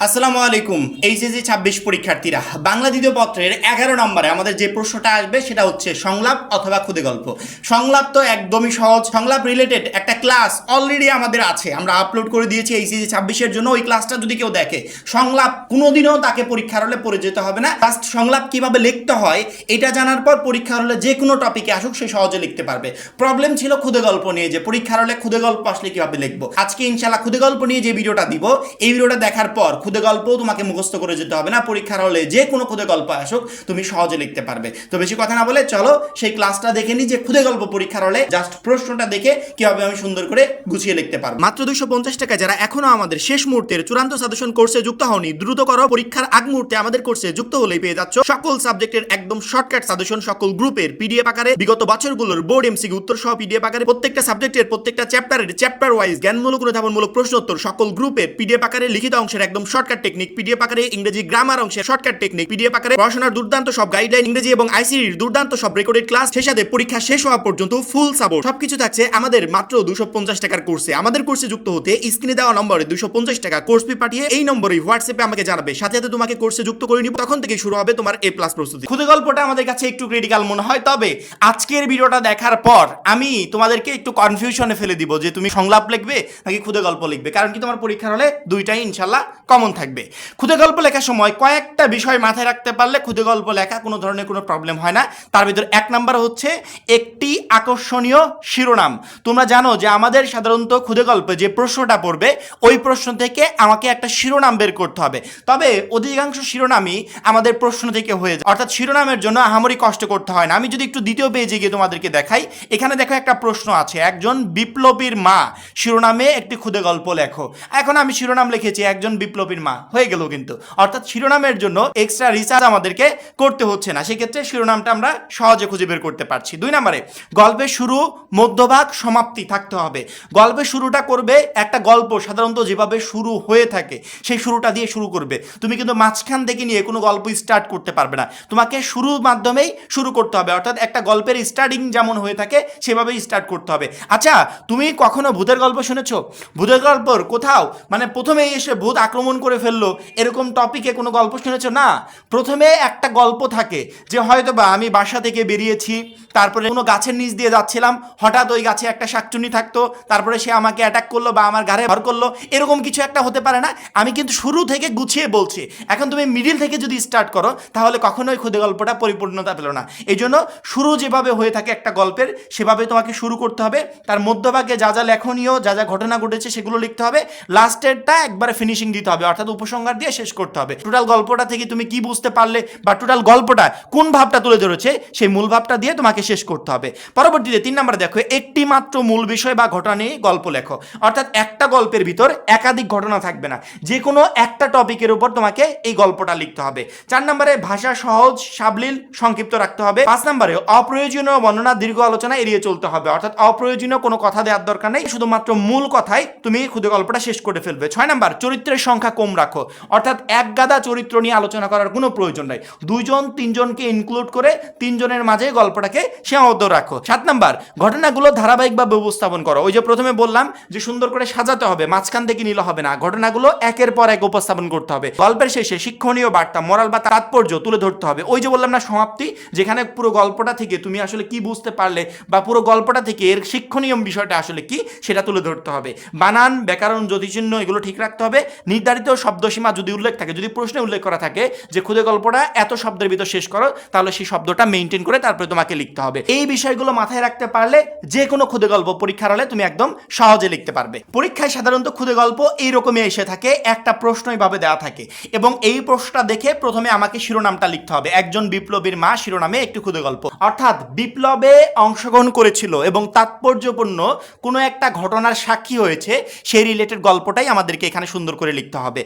আসসালামু আলাইকুম। এইচএসসি 26 পরীক্ষার্থীরা, বাংলা দ্বিতীয় পত্রের 11 নম্বরে আমাদের যে প্রশ্নটা আসবে সেটা হচ্ছে সংলাপ অথবা খুদে গল্প। সংলাপ তো একদমই সহজ। সংলাপ রিলেটেড একটা ক্লাস অলরেডি আমাদের আছে, আমরা আপলোড করে দিয়েছি এইচএসসি 26-এর জন্য। ওই ক্লাসটা যদি কেউ দেখে, সংলাপ কোনোদিনও তাকে পরীক্ষার হলে পড়ে যেতে হবে না। জাস্ট সংলাপ কিভাবে লিখতে হয় এটা জানার পর পরীক্ষার হলে যে কোনো টপিকে আসুক সে সহজে লিখতে পারবে। প্রবলেম ছিল খুদে গল্প নিয়ে, যে পরীক্ষার হলে খুদে গল্প আসলে কিভাবে লিখবো। আজকে ইনশাল্লাহ খুদে গল্প নিয়ে যে ভিডিওটা দিব, এই ভিডিওটা দেখার পর খুদে গল্পও তোমাকে মুখস্থ করে যেতে হবে না। পরীক্ষার হলে যে কোনো খুদে গল্প আসুক তুমি সহজে লিখতে পারবে। তো বেশি কথা না বলে চলো সেই ক্লাসটা দেখে নিই, যে খুদে গল্প পরীক্ষার হলে জাস্ট প্রশ্নটা দেখে কিভাবে আমি সুন্দর করে গুছিয়ে লিখতে পারবো। মাত্র 250 টাকা। যারা এখনো আমাদের শেষ মুহূর্তের চূড়ান্ত সাজেশন কোর্সে যুক্ত হওনি, দ্রুত করো। পরীক্ষার আগ মুহূর্তে আমাদের কোর্সে যুক্ত হলেই পেয়ে যাচ্ছ সকল সাবজেক্টের একদম শর্টকাট সাজেশন, সকল গ্রুপের পিডিএফ আকারে, বিগত বছরগুলোর বোর্ড এমসিকিউ উত্তর সহ পিডিএফ আকারে, প্রত্যেকটা সাবজেক্টের প্রত্যেকটা চ্যাপ্টারের চ্যাপ্টার ওয়াইজ জ্ঞানমূলক অনুধাবনমূলক প্রশ্ন উত্তর সকল গ্রুপের পিডিএফ আকারে, লিখিত অংশের একদম শর্টকাট টেকনিক পিডিএফ আকারে, ইংরেজি গ্রামার অংশের শর্টকাট টেকনিক পিডিএফ আকারে, পড়াশোনার দুর্দান্ত সব গাইডলাইন, ইংরেজি এবং আইসিটির দুর্দান্ত সব রেকর্ডেড ক্লাস, সেই সাথে পরীক্ষা শেষ হওয়া পর্যন্ত ফুল সাপোর্ট, সবকিছু থাকছে আমাদের মাত্র 250 টাকার কোর্সে। আমাদের কোর্সে যুক্ত হতে স্ক্রিনে দেওয়া নম্বরে 250 টাকা কোর্স ফি পাঠিয়ে এই নম্বরে হোয়াটসঅ্যাপে আমাকে জানাবে, সাথে সাথে তোমাকে কোর্সে যুক্ত করে নিব। তখন থেকে শুরু হবে তোমার A+ প্রস্তুতি। খুদে গল্পটা আমাদের কাছে একটু ক্রিটিক্যাল মনে হয়, তবে আজকের ভিডিওটা দেখার পর আমি তোমাদেরকে একটু কনফিউশনে ফেলে দিব যে তুমি সংলাপ লিখবে নাকি খুদে গল্প লিখবে। কারণ কি তোমার পরীক্ষার হলে দুইটাই ইনশাল্লাহ কমন থাকবে। খুদে গল্প লেখার সময় কয়েকটা বিষয় মাথায় রাখতে পারলে খুদে গল্প লেখা কোনো ধরনের কোনো প্রবলেম হয় না। তার ভিতর এক নাম্বার হচ্ছে একটি আকর্ষণীয় শিরোনাম। তোমরা জানো যে আমাদের সাধারণত খুদে গল্পে যে প্রশ্নটা পড়বে ওই প্রশ্ন থেকে আমাকে একটা শিরোনাম বের করতে হবে, তবে অধিকাংশ শিরোনামই আমাদের প্রশ্ন থেকে হয়ে যায়, অর্থাৎ শিরোনামের জন্য আহামরি কষ্ট করতে হয় না। আমি যদি একটু দ্বিতীয় পেজে গিয়ে তোমাদেরকে দেখাই, এখানে দেখো একটা প্রশ্ন আছে, একজন বিপ্লবীর মা শিরোনামে একটি খুদে গল্প লেখো। এখন আমি শিরোনাম লিখেছি একজন বিপ্লবীর মা, হয়ে গেল কিন্তু, অর্থাৎ শিরোনামের জন্য এক্সট্রা রিসার্চ আমাদেরকে করতে হচ্ছে না। সেক্ষেত্রে শিরোনামটা আমরা সহজে খুঁজে বের করতে পারছি। দুই নম্বরে গল্পের শুরু, মধ্যভাগ, সমাপ্তি থাকতে হবে। গল্পের শুরুটা করবে, একটা গল্প সাধারণত যেভাবে শুরু হয়ে থাকে সেই শুরুটা দিয়ে শুরু করবে। তুমি কিন্তু মাঝখান থেকে নিয়ে কোনো গল্প স্টার্ট করতে পারবে না, তোমাকে শুরুর মাধ্যমেই শুরু করতে হবে। অর্থাৎ একটা গল্পের স্টার্টিং যেমন হয়ে থাকে সেভাবেই স্টার্ট করতে হবে। আচ্ছা, তুমি কখনো ভূতের গল্প শুনেছো? ভূতের গল্পর কোথাও মানে প্রথমেই এসে ভূত আক্রমণ করে ফেললো এরকম টপিকে কোনো গল্প শুনেছো? না, প্রথমে একটা গল্প থাকে যে হয়তো বা আমি বাসা থেকে বেরিয়েছি, তারপরে কোনো গাছের নিচ দিয়ে যাচ্ছিলাম, হঠাৎ ওই গাছে একটা শাকচুন্নি থাকতো, তারপরে সে আমাকে অ্যাটাক করলো বা আমার ঘাড়ে ভর করলো, এরকম কিছু একটা হতে পারে না? আমি কিন্তু শুরু থেকে গুছিয়ে বলছি। এখন তুমি মিডিল থেকে যদি স্টার্ট করো তাহলে কখনোই খুদে গল্পটা পরিপূর্ণতা পেল না। এই জন্য শুরু যেভাবে হয়ে থাকে একটা গল্পের সেভাবে তোমাকে শুরু করতে হবে। তার মধ্যভাগে যা যা লেখনীয়, যা যা ঘটনা ঘটেছে সেগুলো লিখতে হবে। লাস্টেরটা একবারে ফিনিশিং দিতে হবে, অর্থাৎ উপসংহার দিয়ে শেষ করতে হবে। টোটাল গল্পটা থেকে তুমি কি বুঝতে পারলে বা টোটাল গল্পটা কোন ভাবটা তুলে ধরেছে সেই মূল ভাবটা দিয়ে তোমাকে শেষ করতে হবে। পরবর্তীতে 3 নম্বরে দেখো, একটি মাত্র মূল বিষয় বা ঘটনা নিয়ে গল্প লেখো। অর্থাৎ একটা গল্পের ভিতর একাধিক ঘটনা থাকবে না, যে কোনো একটা টপিকের উপর তোমাকে এই গল্পটা লিখতে হবে। 4 নম্বরে ভাষা সহজ, সাবলীল, সংক্ষিপ্ত রাখতে হবে। 5 নম্বরে অপ্রয়োজনীয় বর্ণনা, দীর্ঘ আলোচনা এড়িয়ে চলতে হবে। অর্থাৎ অপ্রয়োজনীয় কোনো কথা দেওয়ার দরকার নেই, শুধুমাত্র মূল কথাই তুমি খুদে গল্পটা শেষ করে ফেলবে। 6 নম্বর চরিত্রের সংখ্যা কম রাখো। অর্থাৎ এক গাদা চরিত্র নিয়ে আলোচনা করার কোনো প্রয়োজন নাই, 2জন 3জনকে ইনক্লুড করে 3জনের মাঝে গল্পটাকে সীমাবদ্ধ রাখো। 7 নম্বর ঘটনাগুলো ধারাবাহিকভাবে উপস্থাপন করো। ওই যে প্রথমে বললাম যে সুন্দর করে সাজাতে হবে, মাঝখান থেকে নিলে হবে না, ঘটনাগুলো একের পর এক উপস্থাপন করতে হবে। গল্পের শেষে শিক্ষণীয় বার্তা, মোরাল বা তাৎপর্য তুলে ধরতে হবে। ওই যে বললাম না সমাপ্তি, যেখানে পুরো গল্পটা থেকে তুমি আসলে কি বুঝতে পারলে বা পুরো গল্পটা থেকে এর শিক্ষণীয় বিষয়টা আসলে কি সেটা তুলে ধরতে হবে। বানান, ব্যাকরণ, যতিচিহ্ন এগুলো ঠিক রাখতে হবে। নির্ধারিত শব্দসীমা যদি উল্লেখ থাকে, যদি প্রশ্নে উল্লেখ করা থাকে যে খুদে গল্পটা এত শব্দের ভিতর শেষ করো, তাহলে সেই শব্দটা মেনটেন করে তারপরে তোমাকে লিখতে হবে। এই বিষয়গুলো মাথায় রাখতে পারলে যে কোনো খুদে গল্প পরীক্ষার হলে তুমি একদম সহজে লিখতে পারবে। পরীক্ষায় সাধারণত খুদে গল্প এইরকমই এসে থাকে, একটা প্রশ্ন এইভাবে দেওয়া থাকে এবং এই প্রশ্নটা দেখে প্রথমে আমাকে শিরোনামটা লিখতে হবে। একজন বিপ্লবীর মা শিরোনামে একটি খুদে গল্প, অর্থাৎ বিপ্লবে অংশগ্রহণ করেছিল এবং তাৎপর্যপূর্ণ কোনো একটা ঘটনার সাক্ষী হয়েছে, সেই রিলেটেড গল্পটাই আমাদেরকে এখানে সুন্দর করে লিখতে হবে।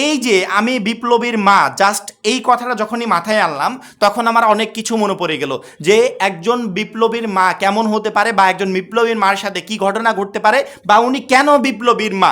এই যে আমি বিপ্লবীর মা, জাস্ট এই কথাটা যখনই মাথায় আনলাম তখন আমার অনেক কিছু মনে পড়ে গেল যে একজন বিপ্লবীর মা কেমন হতে পারে বা একজন বিপ্লবীর মার সাথে কি ঘটনা ঘটতে পারে বা উনি কেন বিপ্লবীর মা।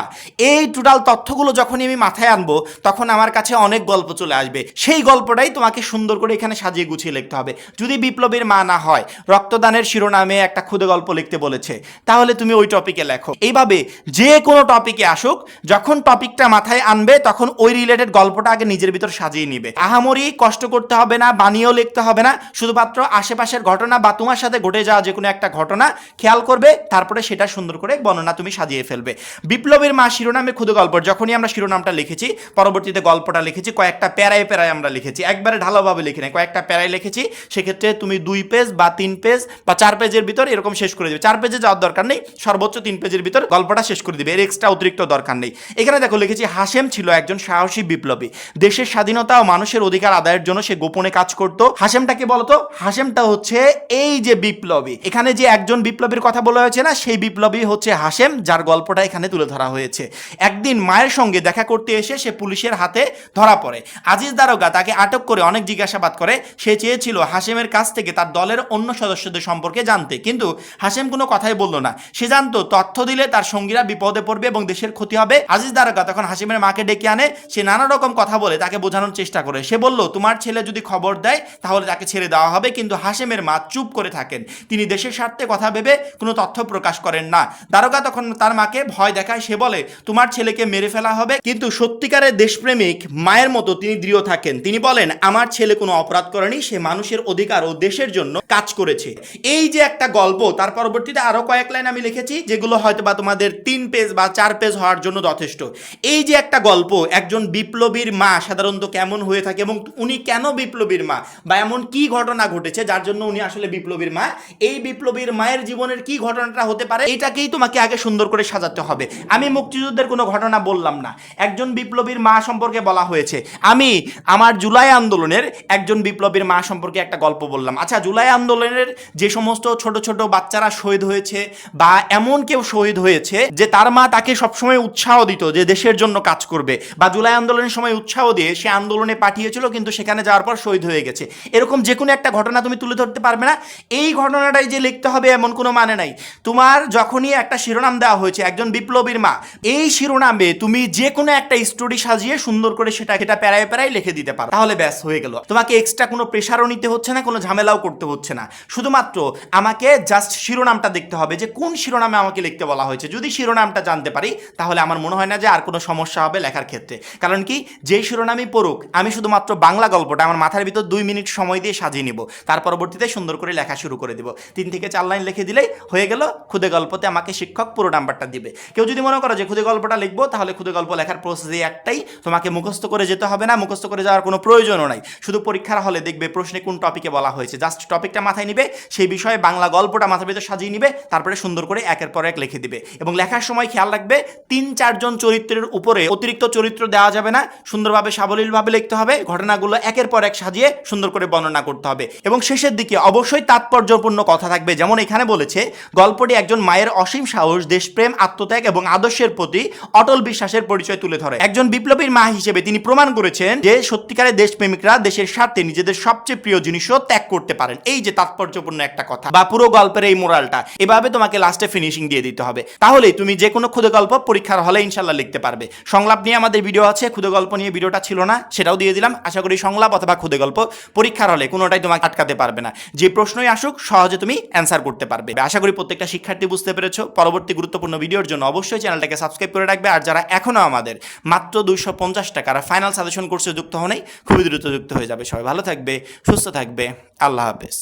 এই টোটাল তথ্যগুলো যখনই আমি মাথায় আনবো তখন আমার কাছে অনেক গল্প চলে আসবে। সেই গল্পটাই তোমাকে সুন্দর করে এখানে সাজিয়ে গুছিয়ে লিখতে হবে। যদি বিপ্লবীর মা না হয়, রক্তদানের শিরোনামে একটা খুদে গল্প লিখতে বলেছে, তাহলে তুমি ওই টপিকে লেখো। এইভাবে যে কোনো টপিকে আসুক, যখন টপিকটা মাথায় আনবে লিখবে তখন ওই রিলেটেড গল্পটা আগে নিজের ভিতর সাজিয়ে নিবে। আহামরি কষ্ট করতে হবে না, বানিয়েও লিখতে হবে না, শুধুমাত্র আশেপাশের ঘটনা বা তোমার সাথে ঘটে যাওয়া যে কোনো একটা ঘটনা খেয়াল করবে, তারপরে সেটা সুন্দর করে বর্ণনা তুমি সাজিয়ে ফেলবে। বিপ্লবীর মা শিরোনামে ক্ষুদে গল্প, যখনই আমরা শিরোনামটা লিখেছি পরবর্তীতে গল্পটা লিখেছি কয়েকটা প্যারায় প্যারায় আমরা লিখেছি, একবারে ঢালাওভাবে লিখি নাই, কয়েকটা প্যারায় লিখেছি। সেক্ষেত্রে তুমি 2 পেজ বা 3 পেজ বা 4 পেজের ভিতর এরকম শেষ করে দেবে। 4 পেজে যাওয়ার দরকার নেই, সর্বোচ্চ 3 পেজের ভিতর গল্পটা শেষ করে দিবে, এর এক্সট্রা অতিরিক্ত দরকার নেই। এখানে দেখো লিখেছি হাশেম ছিল একজন সাহসী বিপ্লবী, দেশের স্বাধীনতা ও মানুষের অধিকার আদায়ের জন্য সে গোপনে কাজ করত। হাশেমটাকে বলতো, হাশেমটা হচ্ছে এই যে বিপ্লবী, এখানে যে একজন বিপ্লবীর কথা বলা হয়েছে না, সেই বিপ্লবী হচ্ছে হাশেম, যার গল্পটা এখানে তুলে ধরা হয়েছে। একদিন মায়ের সঙ্গে দেখা করতে এসে সে পুলিশের হাতে ধরা পড়ে। আজিজ দারোগা তাকে আটক করে অনেক জিজ্ঞাসাবাদ করে। সে চেয়েছিল হাশেমের কাছ থেকে তার দলের অন্য সদস্যদের সম্পর্কে জানতে, কিন্তু হাশেম কোনো কথাই বলল না। সে জানতো তথ্য দিলে তার সঙ্গীরা বিপদে পড়বে এবং দেশের ক্ষতি হবে। আজিজ দারোগা তখন হাশেমের মাকে ডেকে আনে। সে নানা রকম কথা বলে তাকে বোঝানোর চেষ্টা করে। সে বলল, তোমার ছেলে যদি খবর দেয় তাহলে তাকে ছেড়ে দেওয়া হবে। কিন্তু হাশেমের মা চুপ করে থাকেন, তিনি দেশের স্বার্থে কথা ভেবে কোনো তথ্য প্রকাশ করেন না। দারোগা তখন তার মাকে ভয় দেখায়। সে বলে, তোমার ছেলেকে মেরে ফেলা হবে। কিন্তু সত্যিকারের দেশপ্রেমিক মায়ের মতো তিনি দৃঢ় থাকেন। তিনি বলেন, আমার ছেলে কোনো অপরাধ করেনি, সে মানুষের অধিকার ও দেশের জন্য কাজ করেছে। এই যে একটা গল্প, তার পরবর্তীতে আরো কয়েক লাইন আমি লিখেছি যেগুলো হয়তো বা তোমাদের 3 পেজ বা 4 পেজ হওয়ার জন্য যথেষ্ট। এই যে একটা গল্প, একজন বিপ্লবীর মা সাধারণত কেমন হয়ে থাকে এবং উনি কেন বিপ্লবীর মা, বা এমন কি ঘটনা ঘটেছে যার জন্য উনি আসলে বিপ্লবীর মা, এই বিপ্লবীর মায়ের জীবনের কি ঘটনাটা হতে পারে, এটাকেই তোমাকে আগে সুন্দর করে সাজাতে হবে। আমি মুক্তিযুদ্ধের কোনো ঘটনা বললাম না, একজন বিপ্লবীর মা সম্পর্কে বলা হয়েছে। আমি আমার জুলাই আন্দোলনের একজন বিপ্লবীর মা সম্পর্কে একটা গল্প বললাম। আচ্ছা, জুলাই আন্দোলনের যে সমস্ত ছোট ছোট বাচ্চারা শহীদ হয়েছে বা এমন কেউ শহীদ হয়েছে যে তার মা তাকে সবসময় উৎসাহ দিত যে দেশের জন্য কাজ করবে, বা জুলাই আন্দোলনের সময় উৎসাহ দিয়ে সে আন্দোলনে পাঠিয়েছিল কিন্তু সেখানে যাওয়ার পর শহীদ হয়ে গেছে, এরকম যে কোনো একটা ঘটনা তুমি তুলে ধরতে পারবে না। এই ঘটনাটাই যে লিখতে হবে এমন কোনো মানে নাই। তোমার যখনই একটা শিরোনাম দেওয়া হয়েছে একজন বিপ্লবীর মা, এই শিরোনামে তুমি যে কোনো একটা স্টোরি সাজিয়ে সুন্দর করে সেটা প্যারায় প্যারায় লিখে দিতে পারো, তাহলে ব্যাস হয়ে গেল। তোমাকে এক্সট্রা কোনো প্রেশারও নিতে হচ্ছে না, কোনো ঝামেলাও করতে হচ্ছে না। শুধুমাত্র আমাকে জাস্ট শিরোনামটা দেখতে হবে যে কোন শিরোনামে আমাকে লিখতে বলা হয়েছে। যদি শিরোনামটা জানতে পারি তাহলে আমার মনে হয় না যে আর কোনো সমস্যা হবে লেখার ক্ষেত্রে। কারণ কি, যেই শিরোনামই পড়ুক, আমি শুধুমাত্র বাংলা গল্পটা আমার মাথার ভিতর 2 মিনিট সময় দিয়ে সাজিয়ে নিব, তার পরবর্তীতে সুন্দর করে লেখা শুরু করে দিব। 3 থেকে 4 লাইন লিখে দিলেই হয়ে গেল। ক্ষুদে গল্পতে আমাকে শিক্ষক পুরো নাম্বারটা দিবে। কেউ যদি মনে করো যে ক্ষুদে গল্পটা লিখবো, তাহলে ক্ষুদে গল্প লেখার প্রসেস একটাই, তোমাকে মুখস্থ করে যেতে হবে না, মুখস্থ করে যাওয়ার কোনো প্রয়োজনও নাই। শুধু পরীক্ষার হলে দেখবে প্রশ্নে কোন টপিকে বলা হয়েছে, জাস্ট টপিকটা মাথায় নিবে, সেই বিষয়ে বাংলা গল্পটা মাথার ভিতর সাজিয়ে নিবে, তারপরে সুন্দর করে একের পর এক লিখে দিবে। এবং লেখার সময় খেয়াল রাখবে 3-4 জন চরিত্রের উপরে অতিরিক্ত চরিত্র দেওয়া যাবে না, সুন্দরভাবে সাবলীলভাবে লিখতে হবে, ঘটনাগুলো একের পর এক সাজিয়ে সুন্দর করে বর্ণনা করতে হবে। এবং শেষের দিকে অবশ্যই তাৎপর্যপূর্ণ কথা থাকবে, যেমন এখানে বলেছে গল্পটি একজন মায়ের অসীম সাহস, দেশপ্রেম, আত্মত্যাগ এবং আদর্শের প্রতি অটল বিশ্বাসের পরিচয় তুলে ধরে। একজন বিপ্লবীর মা হিসেবে তিনি প্রমাণ করেছেন যে সত্যিকারের দেশপ্রেমিকরা দেশের স্বার্থে নিজেদের সবচেয়ে প্রিয় জিনিসও ত্যাগ করতে পারেন। এই যে তাৎপর্যপূর্ণ একটা কথা বা পুরো গল্পের এই মোরালটা, এভাবে তোমাকে লাস্টে ফিনিশিং দিয়ে দিতে হবে, তাহলেই তুমি যে কোনো ক্ষুদে গল্প পরীক্ষার হলে ইনশাল্লাহ লিখতে পারবে। সংলাপ নিয়ে আমাদের ভিডিও আছে, ক্ষুদে গল্প নিয়ে ভিডিওটা ছিল না, সেটাও দিয়ে দিলাম। আশা করি সংলাপ অথবা ক্ষুদে গল্প পরীক্ষার হলে কোনোটাই তোমাকে আটকাতে পারবে না, যে প্রশ্নই আসুক সহজে তুমি অ্যান্সার করতে পারবে। আশা করি প্রত্যেকটা শিক্ষার্থী বুঝতে পেরেছো। পরবর্তী গুরুত্বপূর্ণ ভিডিওর জন্য অবশ্যই চ্যানেলটাকে সাবস্ক্রাইব করে রাখবে। আর যারা এখনো আমাদের মাত্র 250 টাকার ফাইনাল সাজেশন কোর্সে যুক্ত হও নাই, খুবই দ্রুত যুক্ত হয়ে যাবে। সবাই ভালো থাকবে, সুস্থ থাকবে, আল্লাহ হাফেজ।